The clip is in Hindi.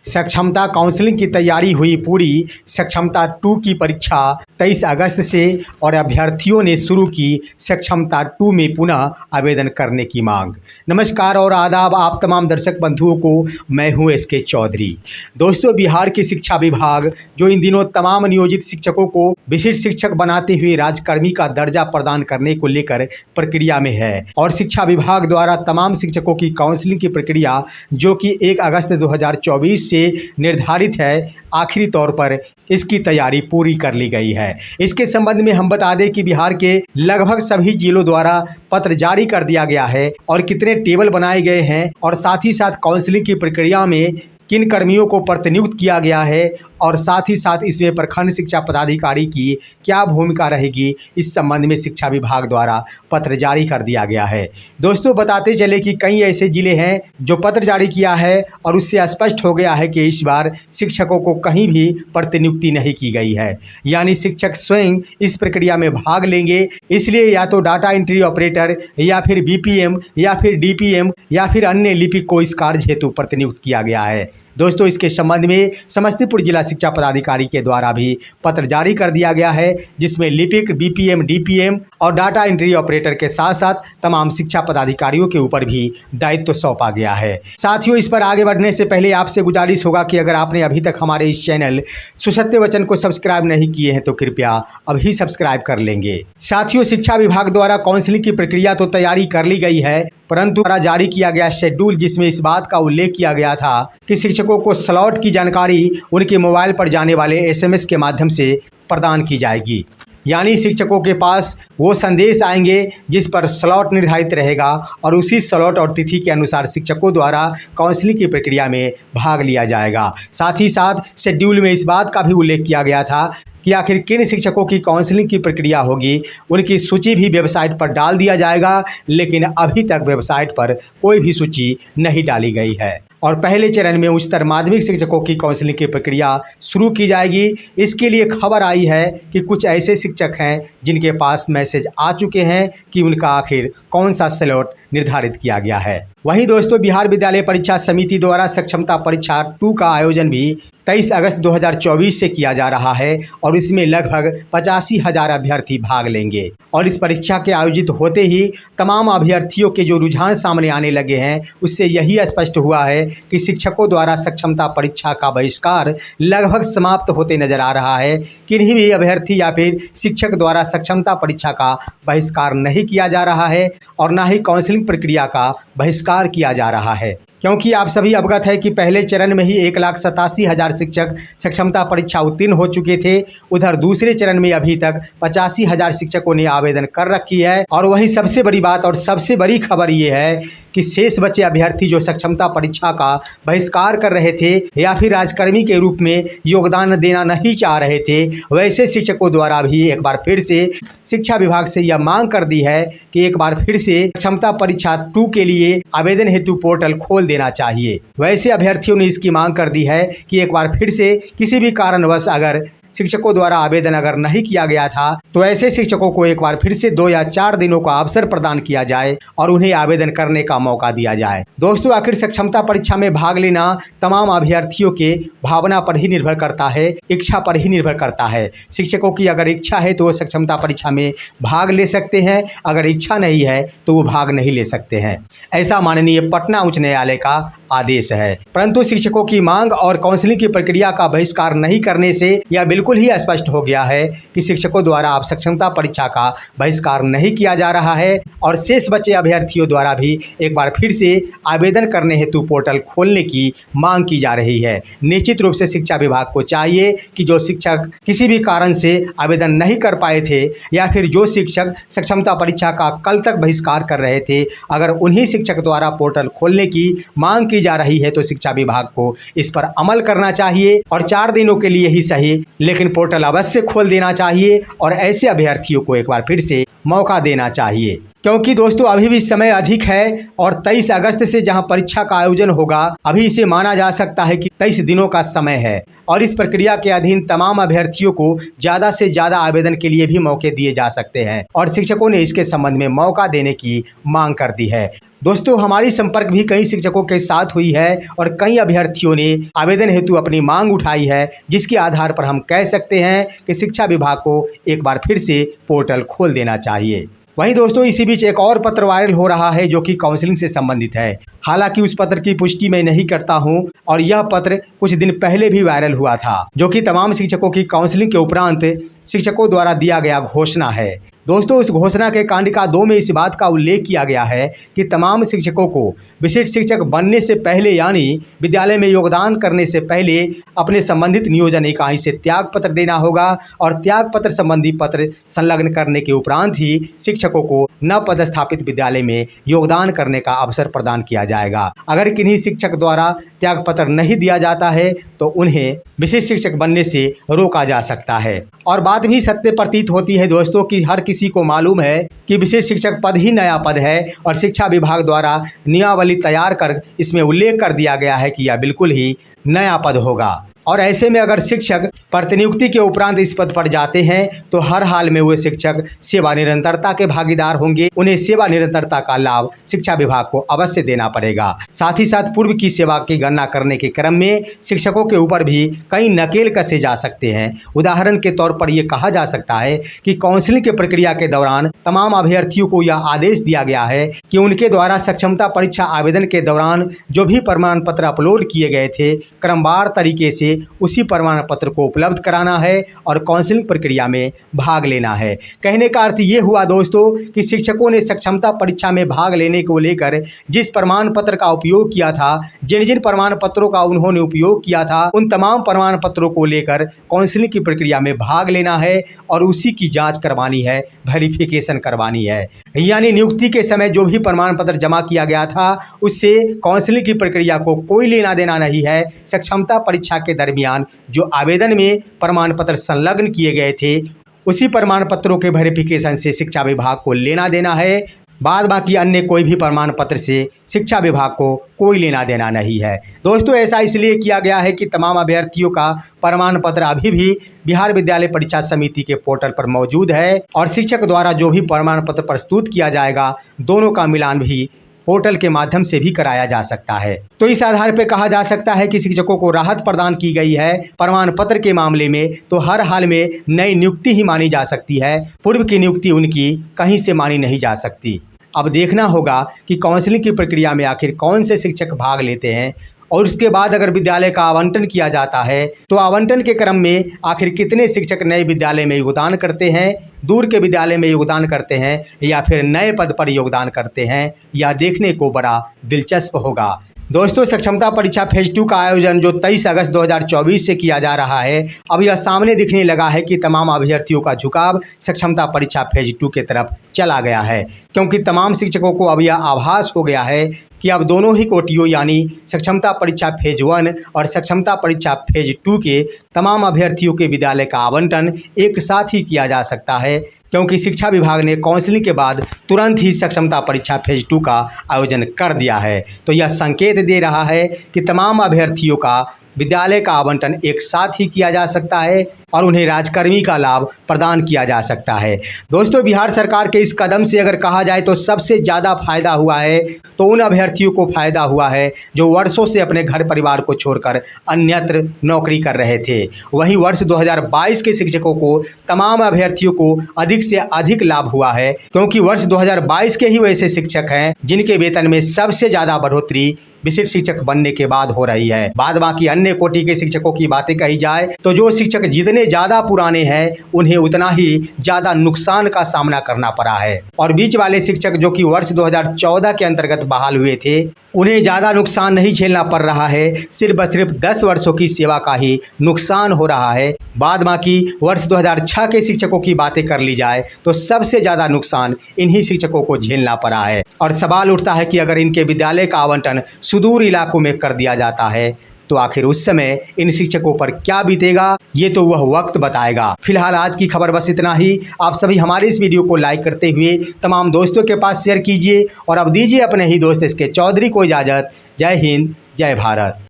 सक्षमता काउंसलिंग की तैयारी हुई पूरी। सक्षमता 2 की परीक्षा 23 अगस्त से और अभ्यर्थियों ने शुरू की सक्षमता 2 में पुनः आवेदन करने की मांग। नमस्कार और आदाब आप तमाम दर्शक बंधुओं को, मैं हूं एसके चौधरी। दोस्तों, बिहार की शिक्षा विभाग जो इन दिनों तमाम नियोजित शिक्षकों को विशिष्ट शिक्षक बनाते हुए राजकर्मी का दर्जा प्रदान करने को लेकर प्रक्रिया में है और शिक्षा विभाग द्वारा तमाम शिक्षकों की काउंसलिंग की प्रक्रिया जो कि 1 अगस्त 2024 से निर्धारित है, आखिरी तौर पर इसकी तैयारी पूरी कर ली गई है। इसके संबंध में हम बता दें कि बिहार के लगभग सभी जिलों द्वारा पत्र जारी कर दिया गया है और कितने टेबल बनाए गए हैं और साथ ही साथ काउंसलिंग की प्रक्रिया में किन कर्मियों को प्रतिनियुक्त किया गया है और साथ ही साथ इसमें प्रखंड शिक्षा पदाधिकारी की क्या भूमिका रहेगी, इस संबंध में शिक्षा विभाग द्वारा पत्र जारी कर दिया गया है। दोस्तों, बताते चले कि कई ऐसे जिले हैं जो पत्र जारी किया है और उससे स्पष्ट हो गया है कि इस बार शिक्षकों को कहीं भी प्रतिनियुक्ति नहीं की गई है, यानी शिक्षक स्वयं इस प्रक्रिया में भाग लेंगे। इसलिए या तो डाटा एंट्री ऑपरेटर या फिर बीपीएम या फिर डीपीएम या फिर अन्य लिपिक को इस कार्य हेतु प्रतिनियुक्त किया गया है। दोस्तों, इसके संबंध में समस्तीपुर जिला शिक्षा पदाधिकारी के द्वारा भी पत्र जारी कर दिया गया है, जिसमें लिपिक, बीपीएम, डीपीएम और डाटा एंट्री ऑपरेटर के साथ साथ तमाम शिक्षा पदाधिकारियों के ऊपर भी दायित्व सौंपा गया है। साथियों, इस पर आगे बढ़ने से पहले आपसे गुजारिश होगा कि अगर आपने अभी तक हमारे इस चैनल सुसत्य वचन को सब्सक्राइब नहीं किए हैं तो कृपया अभी सब्सक्राइब कर लेंगे। साथियों, शिक्षा विभाग द्वारा काउंसलिंग की प्रक्रिया तो तैयारी कर ली गई है, परंतु जारी किया गया शेड्यूल जिसमें इस बात का उल्लेख किया गया था कि शिक्षकों को स्लॉट की जानकारी उनके मोबाइल पर जाने वाले एसएमएस के माध्यम से प्रदान की जाएगी, यानी शिक्षकों के पास वो संदेश आएंगे जिस पर स्लॉट निर्धारित रहेगा और उसी स्लॉट और तिथि के अनुसार शिक्षकों द्वारा काउंसलिंग की प्रक्रिया में भाग लिया जाएगा। साथ ही साथ शेड्यूल में इस बात का भी उल्लेख किया गया था कि आखिर किन शिक्षकों की काउंसलिंग की प्रक्रिया होगी, उनकी सूची भी वेबसाइट पर डाल दिया जाएगा, लेकिन अभी तक वेबसाइट पर कोई भी सूची नहीं डाली गई है। और पहले चरण में उच्चतर माध्यमिक शिक्षकों की काउंसलिंग की प्रक्रिया शुरू की जाएगी। इसके लिए खबर आई है कि कुछ ऐसे शिक्षक हैं जिनके पास मैसेज आ चुके हैं कि उनका आखिर कौन सा स्लॉट निर्धारित किया गया है। वहीं दोस्तों, बिहार विद्यालय परीक्षा समिति द्वारा सक्षमता परीक्षा 2 का आयोजन भी 23 अगस्त 2024 से किया जा रहा है और इसमें लगभग 85,000 अभ्यर्थी भाग लेंगे। और इस परीक्षा के आयोजित होते ही तमाम अभ्यर्थियों के जो रुझान सामने आने लगे हैं, उससे यही स्पष्ट हुआ है कि शिक्षकों द्वारा सक्षमता परीक्षा का बहिष्कार लगभग समाप्त होते नजर आ रहा है। किन्हीं भी अभ्यर्थी या फिर शिक्षक द्वारा सक्षमता परीक्षा का बहिष्कार नहीं किया जा रहा है और न ही काउंसलिंग प्रक्रिया का बहिष्कार किया जा रहा है, क्योंकि आप सभी अवगत है कि पहले चरण में ही 1,87,000 शिक्षक सक्षमता परीक्षा उत्तीर्ण हो चुके थे। उधर दूसरे चरण में अभी तक 85,000 शिक्षकों ने आवेदन कर रखी है। और वही सबसे बड़ी बात और सबसे बड़ी खबर ये है कि शेष बचे अभ्यर्थी जो सक्षमता परीक्षा का बहिष्कार कर रहे थे या फिर राजकर्मी के रूप में योगदान देना नहीं चाह रहे थे, वैसे शिक्षकों द्वारा भी एक बार फिर से शिक्षा विभाग से यह मांग कर दी है कि एक बार फिर से सक्षमता परीक्षा 2 के लिए आवेदन हेतु पोर्टल खोल देना चाहिए। वैसे अभ्यर्थियों ने इसकी मांग कर दी है कि एक बार फिर से किसी भी कारणवश अगर शिक्षकों द्वारा आवेदन अगर नहीं किया गया था तो ऐसे शिक्षकों को एक बार फिर से 2 या 4 दिनों का अवसर प्रदान किया जाए और उन्हें आवेदन करने का मौका दिया जाए। दोस्तों, आखिर सक्षमता परीक्षा में भाग लेना तमाम अभ्यर्थियों के भावना पर ही निर्भर करता है, इच्छा पर ही निर्भर करता है। शिक्षकों की अगर इच्छा है तो वो सक्षमता परीक्षा में भाग ले सकते हैं, अगर इच्छा नहीं है तो वो भाग नहीं ले सकते हैं। ऐसा माननीय पटना उच्च न्यायालय का आदेश है। परंतु शिक्षकों की मांग और काउंसलिंग की प्रक्रिया का बहिष्कार नहीं करने से यह बिल्कुल ही स्पष्ट हो गया है कि शिक्षकों द्वारा अब सक्षमता परीक्षा का बहिष्कार नहीं किया जा रहा है और शेष बचे अभ्यर्थियों द्वारा भी एक बार फिर से आवेदन करने हेतु पोर्टल खोलने की मांग की जा रही है। निश्चित रूप से शिक्षा विभाग को चाहिए कि जो शिक्षक किसी भी कारण से आवेदन नहीं कर पाए थे या फिर जो शिक्षक सक्षमता परीक्षा का कल तक बहिष्कार कर रहे थे, अगर उन्हीं शिक्षक द्वारा पोर्टल खोलने की मांग की जा रही है तो शिक्षा विभाग को इस पर अमल करना चाहिए और 4 दिनों के लिए ही सही, लेकिन पोर्टल अवश्य खोल देना चाहिए और ऐसे अभ्यर्थियों को एक बार फिर से मौका देना चाहिए। क्योंकि दोस्तों, अभी भी समय अधिक है और 23 अगस्त से जहां परीक्षा का आयोजन होगा, अभी इसे माना जा सकता है कि 23 दिनों का समय है और इस प्रक्रिया के अधीन तमाम अभ्यर्थियों को ज़्यादा से ज़्यादा आवेदन के लिए भी मौके दिए जा सकते हैं और शिक्षकों ने इसके संबंध में मौका देने की मांग कर दी है। दोस्तों हमारी संपर्क भी कई शिक्षकों के साथ हुई है और कई अभ्यर्थियों ने आवेदन हेतु अपनी मांग उठाई है, जिसके आधार पर हम कह सकते हैं कि शिक्षा विभाग को एक बार फिर से पोर्टल खोल देना चाहिए। वहीं दोस्तों इसी बीच एक और पत्र वायरल हो रहा है जो कि काउंसलिंग से संबंधित है। हालांकि उस पत्र की पुष्टि मैं नहीं करता हूं और यह पत्र कुछ दिन पहले भी वायरल हुआ था, जो कि तमाम शिक्षकों की काउंसलिंग के उपरांत शिक्षकों द्वारा दिया गया घोषणा है। दोस्तों इस घोषणा के कांडिका 2 में इस बात का उल्लेख किया गया है कि तमाम शिक्षकों को विशिष्ट शिक्षक बनने से पहले यानी विद्यालय में योगदान करने से पहले अपने संबंधित नियोजन इकाई से त्याग पत्र देना होगा और त्याग पत्र संबंधी पत्र संलग्न करने के उपरांत ही शिक्षकों को नव पदस्थापित विद्यालय में योगदान करने का अवसर प्रदान किया जाएगा। अगर किन्हीं शिक्षक द्वारा त्याग पत्र नहीं दिया जाता है तो उन्हें विशिष्ट शिक्षक बनने से रोका जा सकता है। और बात भी सत्य प्रतीत होती है दोस्तों कि हर किसी को मालूम है कि विशेष शिक्षक पद ही नया पद है और शिक्षा विभाग द्वारा नियमावली तैयार कर इसमें उल्लेख कर दिया गया है कि यह बिल्कुल ही नया पद होगा। और ऐसे में अगर शिक्षक प्रतिनियुक्ति के उपरांत इस पद पर जाते हैं तो हर हाल में वे शिक्षक सेवा निरंतरता के भागीदार होंगे। उन्हें सेवा निरंतरता का लाभ शिक्षा विभाग को अवश्य देना पड़ेगा। साथ ही साथ पूर्व की सेवा की गणना करने के क्रम में शिक्षकों के ऊपर भी कई नकेल कसे जा सकते हैं। उदाहरण के तौर पर यह कहा जा सकता है कि काउंसलिंग की प्रक्रिया के दौरान तमाम अभ्यर्थियों को यह आदेश दिया गया है कि उनके द्वारा सक्षमता परीक्षा आवेदन के दौरान जो भी प्रमाण पत्र अपलोड किए गए थे क्रमवार तरीके से उसी प्रमाण पत्र को उपलब्ध कराना है और काउंसलिंग प्रक्रिया में भाग लेना है। कहने का अर्थ ये हुआ दोस्तों कि शिक्षकों ने सक्षमता परीक्षा में भाग लेने को लेकर जिस प्रमाण पत्र का उपयोग किया था, जिन जिन प्रमाण पत्रों का उन्होंने उपयोग किया था, उन तमाम प्रमाण पत्रों को लेकर काउंसलिंग की प्रक्रिया में भाग लेना है और उसी की जाँच करवानी है, वेरिफिकेशन करवानी है। यानी नियुक्ति के समय जो भी प्रमाण पत्र जमा किया गया था उससे काउंसलिंग की प्रक्रिया को कोई लेना देना नहीं है। सक्षमता परीक्षा के दरमियान जो आवेदन में प्रमाण पत्र संलग्न किए गए थे उसी प्रमाण पत्रों के वेरिफिकेशन से शिक्षा विभाग को लेना देना है। बाद बाकी अन्य कोई भी प्रमाण पत्र से शिक्षा विभाग को कोई लेना देना नहीं है। दोस्तों ऐसा इसलिए किया गया है कि तमाम अभ्यर्थियों का प्रमाण पत्र अभी भी बिहार विद्यालय परीक्षा समिति के पोर्टल पर मौजूद है और शिक्षक द्वारा जो भी प्रमाण पत्र प्रस्तुत किया जाएगा दोनों का मिलान भी पोर्टल के माध्यम से भी कराया जा सकता है। तो इस आधार पर कहा जा सकता है कि शिक्षकों को राहत प्रदान की गई है। प्रमाण पत्र के मामले में तो हर हाल में नई नियुक्ति ही मानी जा सकती है, पूर्व की नियुक्ति उनकी कहीं से मानी नहीं जा सकती। अब देखना होगा कि काउंसलिंग की प्रक्रिया में आखिर कौन से शिक्षक भाग लेते हैं और उसके बाद अगर विद्यालय का आवंटन किया जाता है तो आवंटन के क्रम में आखिर कितने शिक्षक नए विद्यालय में योगदान करते हैं, दूर के विद्यालय में योगदान करते हैं या फिर नए पद पर योगदान करते हैं, यह देखने को बड़ा दिलचस्प होगा। दोस्तों सक्षमता परीक्षा फेज 2 का आयोजन जो 23 अगस्त 2024 से किया जा रहा है, अब यह सामने दिखने लगा है कि तमाम अभ्यर्थियों का झुकाव सक्षमता परीक्षा फेज 2 के तरफ चला गया है, क्योंकि तमाम शिक्षकों को अब यह आभास हो गया है कि अब दोनों ही कोटियों यानी सक्षमता परीक्षा फेज 1 और सक्षमता परीक्षा फेज 2 के तमाम अभ्यर्थियों के विद्यालय का आवंटन एक साथ ही किया जा सकता है, क्योंकि शिक्षा विभाग ने काउंसलिंग के बाद तुरंत ही सक्षमता परीक्षा फेज 2 का आयोजन कर दिया है। तो यह संकेत दे रहा है कि तमाम अभ्यर्थियों का विद्यालय का आवंटन एक साथ ही किया जा सकता है और उन्हें राजकर्मी का लाभ प्रदान किया जा सकता है। दोस्तों बिहार सरकार के इस कदम से अगर कहा जाए तो सबसे ज़्यादा फायदा हुआ है तो उन अभ्यर्थियों को फायदा हुआ है जो वर्षों से अपने घर परिवार को छोड़कर अन्यत्र नौकरी कर रहे थे। वहीं वर्ष 2022 के शिक्षकों को तमाम अभ्यर्थियों को अधिक से अधिक लाभ हुआ है, क्योंकि वर्ष 2022 के ही वैसे शिक्षक हैं जिनके वेतन में सबसे ज़्यादा बढ़ोतरी विशिष्ट शिक्षक बनने के बाद हो रही है। बाद बाकी अन्य कोटि के शिक्षकों की बातें कही जाए तो जो शिक्षक जितने ज़्यादा पुराने हैं उन्हें उतना ही ज़्यादा नुकसान का सामना करना पड़ा है और बीच वाले शिक्षक जो कि वर्ष 2014 के अंतर्गत बहाल हुए थे उन्हें ज़्यादा नुकसान नहीं झेलना पड़ रहा है, सिर्फ 10 वर्षों की सेवा का ही नुकसान हो रहा है। बाद बाकी वर्ष 2006 के शिक्षकों की बातें कर ली जाए तो सबसे ज़्यादा नुकसान इन्हीं शिक्षकों को झेलना पड़ा है और सवाल उठता है कि अगर इनके विद्यालय का आवंटन सुदूर इलाकों में कर दिया जाता है तो आखिर उस समय इन शिक्षकों पर क्या बीतेगा, ये तो वह वक्त बताएगा। फिलहाल आज की खबर बस इतना ही। आप सभी हमारे इस वीडियो को लाइक करते हुए तमाम दोस्तों के पास शेयर कीजिए और अब दीजिए अपने ही दोस्त इसके चौधरी को इजाज़त। जय हिंद, जय भारत।